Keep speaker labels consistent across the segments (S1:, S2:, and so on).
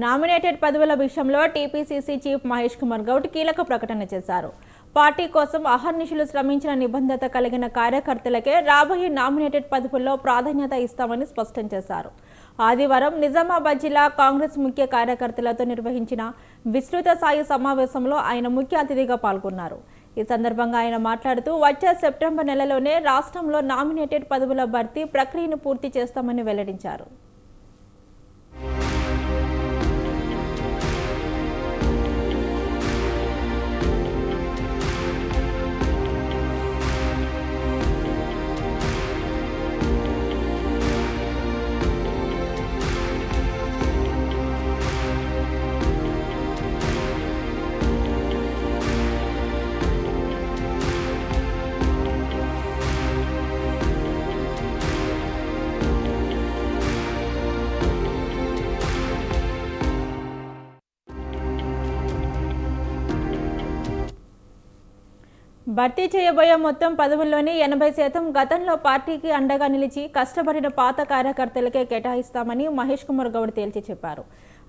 S1: Nominated పదవుల విషయంలో TPCC chief Mahesh Kumar Goud కీలక ప్రకటన చేశారు. పార్టీ కోసం అహర్నిశలు శ్రమించిన నిబద్ధత కలిగిన కార్యకర్తలకే రాబోయే నామినేటెడ్ పదవుల్లో ప్రాధాన్యత ఇస్తామని స్పష్టం చేశారు. ఆదివారం నిజామాబాద్ జిల్లా కాంగ్రెస్ ముఖ్య కార్యకర్తలతో నిర్వహించిన విస్తృత స్థాయి సమావేశంలో ఆయన ముఖ్య అతిథిగా పాల్గొన్నారు. ఈ సందర్భంగా ఆయన మాట్లాడుతూ వచ్చే సెప్టెంబర్ నెలలోనే రాష్ట్రంలో నామినేటెడ్ పదవుల భర్తీ ప్రక్రియను పూర్తి చేస్తామని వెల్లడించారు. భర్తీ చేయబోయే మొత్తం పదవుల్లోని 80% గతంలో పార్టీకి అండగా నిలిచి కష్టపడిన పాత కార్యకర్తలకే కేటాయిస్తామని మహేష్ కుమార్ గౌడ్ తేల్చి చెప్పారు.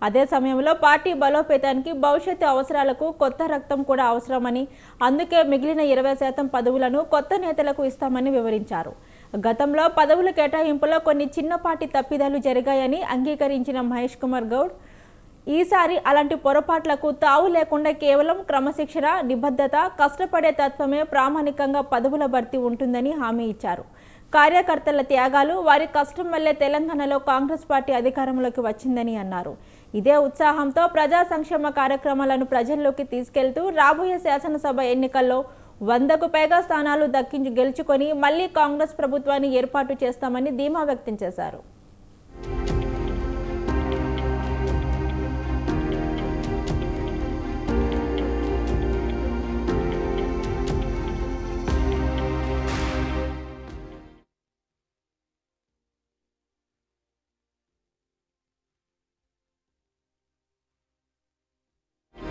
S1: అదే సమయంలో పార్టీ బలోపేతానికి భవిష్యత్తు అవసరాలకు కొత్త రక్తం కూడా అవసరమని, అందుకే మిగిలిన 20% పదవులను కొత్త నేతలకు ఇస్తామని వివరించారు. గతంలో పదవుల కేటాయింపులో కొన్ని చిన్నపాటి తప్పిదాలు జరిగాయని అంగీకరించిన మహేష్ కుమార్ గౌడ్ ఈసారి అలాంటి పొరపాట్లకు తావు లేకుండా కేవలం క్రమశిక్షణ, నిబద్ధత, కష్టపడే తత్వమే ప్రామాణికంగా పదవుల భర్తీ ఉంటుందని హామీ ఇచ్చారు. కార్యకర్తల త్యాగాలు, వారి కష్టం వల్లే తెలంగాణలో కాంగ్రెస్ పార్టీ అధికారంలోకి వచ్చిందని అన్నారు. ఇదే ఉత్సాహంతో ప్రజా సంక్షేమ కార్యక్రమాలను ప్రజల్లోకి తీసుకెళ్తూ రాబోయే శాసనసభ ఎన్నికల్లో 100కు పైగా స్థానాలు గెలుచుకొని మళ్లీ కాంగ్రెస్ ప్రభుత్వాన్ని ఏర్పాటు చేస్తామని ధీమా వ్యక్తం చేశారు.